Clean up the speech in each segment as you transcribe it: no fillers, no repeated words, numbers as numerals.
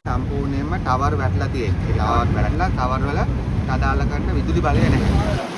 සම්පූර්ණයෙන්ම ටවර් වැටලා තියෙන්නේ. ටවර් වැටලා ටවර් වල අදාළ කරන විදුලි බලය නැහැ.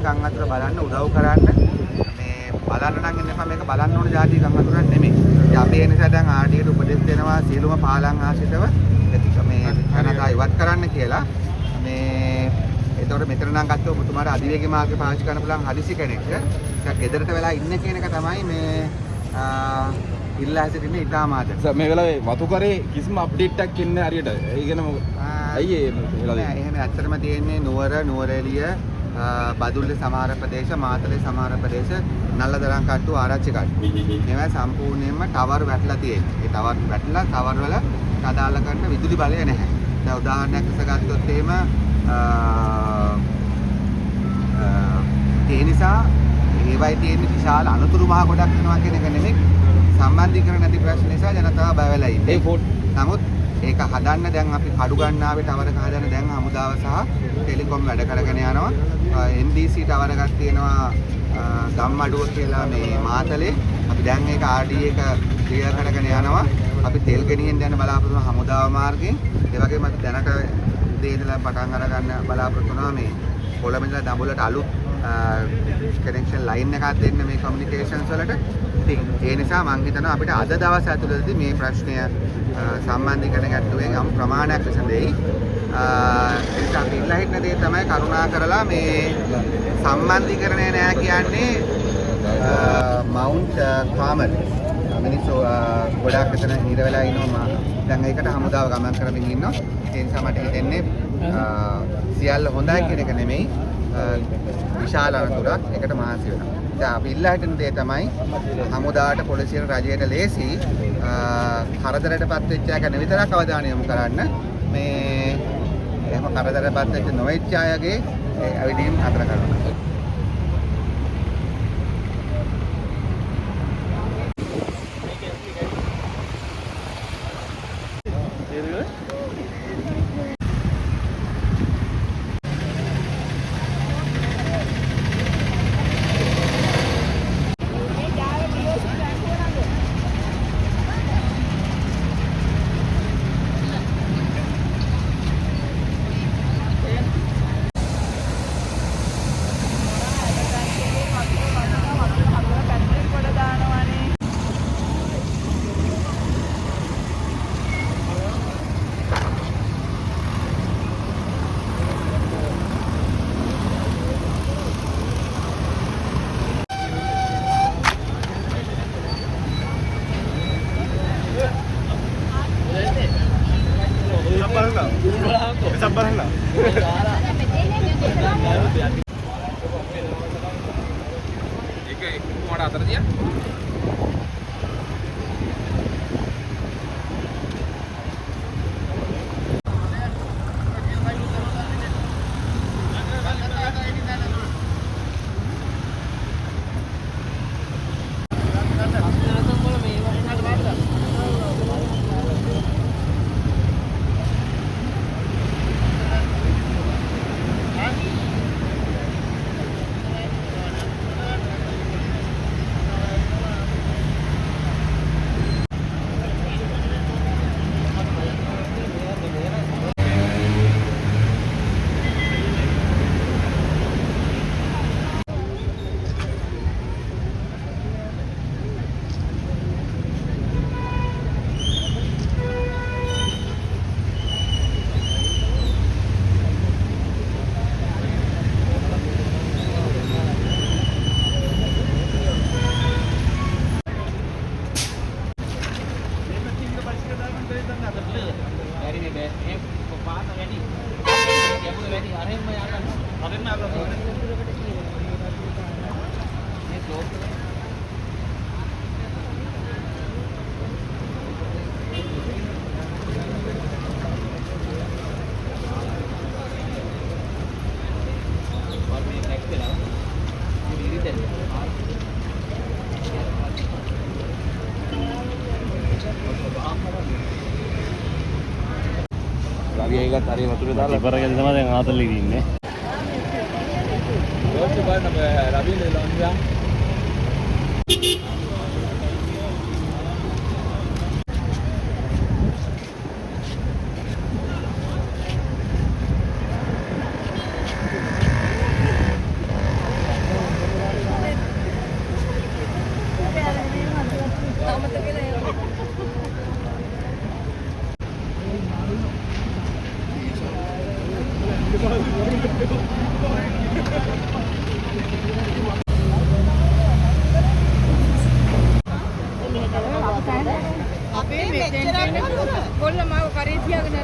ගම් වතුර බලන්න උදව් කරන්න මේ බලන්න නම් ඉන්න එපා මේක බලන්න ඕන જાතිය ගම් වතුරක් නෙමෙයි. ඉතින් අපි ඒ නිසා දැන් ආඩියට උපදෙස් දෙනවා සියලුම පාලම් ආශ්‍රිතව මේ කනදා ඉවත් කරන්න කියලා. මේ ඒතකොට මෙතන නම් ගත්තොත් ඔබතුමාට අධිවේගී මාර්ගය පාවිච්චි කරන්න පුළුවන් හදිසි කෙනෙක්. ඒක ගෙදරට වෙලා ඉන්න කියන එක තමයි මේ ඉල්ලා සිටින්නේ ඉතාම ආදරේ. සර් මේ වෙලාවේ වතු කරේ කිසිම අප්ඩේට් එකක් ඉන්නේ හරියට. ඒ කියන්නේ මොකද? අයියේ මේ වෙලාවේ. එහෙම ඇත්තටම තියෙන්නේ නුවරඑළිය බදුල්ලේ සමහර ප්‍රදේශ මාතලේ සමහර ප්‍රදේශ නල්ලදරම් කට්ටු ආරච්චි කට්ටු මේවා සම්පූර්ණයෙන්ම ටවර් වැටලා තියෙනවා. ඒ ටවර් වැටලා ටවර් වල අදාළ කරන විදුලි බලය නැහැ. දැන් උදාහරණයක් ලෙස ගත්තොත් එහෙම ඒ නිසා ඒවයි තියෙන විශාල අනුතුරු මහ ගොඩක් වෙනවා කියන එක නෙමෙයි. සම්බන්ධීකරණ නැති ප්‍රශ්න නිසා ජනතාව බය වෙලා ඉන්නේ. නමුත් ඒක හදන්න දැන් අපි කඩු ගන්නාවේ ටවරක හදන්න දැන් හමුදාව සහ ටෙලිකොම් වැඩ කරගෙන යනවා. NDC ටවර එකක් තියෙනවා ගම්මඩුව කියලා මේ මාතලේ. අපි දැන් ඒක RD එක ක්‍රියා කරගෙන යනවා. අපි තෙල් ගෙනියෙන් යන බලාපොරොත්තු වෙන හමුදාව මාර්ගයෙන් ඒ වගේම අපි දැනට උදේ ඉඳලා පටන් අර ගන්න බලාපොරොත්තු වෙනවා මේ කොළඹ ඉඳලා දඹුල්ලට අලුත් කනෙක්ෂන් ලයින් එකක් දෙන්න මේ කමියුනිකේෂන්ස් වලට. ඉතින් ඒ නිසා මම හිතනවා අපිට අද දවස් ඇතුළතදී මේ ප්‍රශ්නය සම්බන්ධීකරණ ගැටුවේ යම් ප්‍රමාණයක් විසඳෙයි. ඒ නිසා අපි ඉල්ලා හිටන දේ තමයි කරුණා කරලා මේ සම්බන්ධීකරණය නෑ කියන්නේ මවුන්ට් කාමර් මිනිස්සු ගොඩාක් එතන හිර වෙලා ඉන්නවා. දැන් ඒකට හමුදාව ගමන් කරමින් ඉන්නවා. ඒ නිසා මට හිතෙන්නේ සියල්ල හොඳයි කියන එක නෙමෙයි විශාල අනතුරක්. ඒකට මහන්සි වෙනවා. දැන් අපි ඉල්ලා හිටින දේ තමයි හමුදාවට පොලිසියට රජයට ලේසි කරදරයටපත් වෙච්ච අය ගැන විතරක් අවධානය යොමු කරන්න. මේ එහෙම කරදරයටපත් වෙච්ච නොවෙච්ච අයගේ ඇවිදීම් අතර කරනවා. ඒකත් හරිය වතුරේ දාලා ඉවරගෙන තමයි දැන් ආතල්ලේ ඉන්නේ. ඕක බලන්න රවිල ලොන්ජා. අපේ මෙතෙන් කොල්ල මාව කරේ තියාගෙන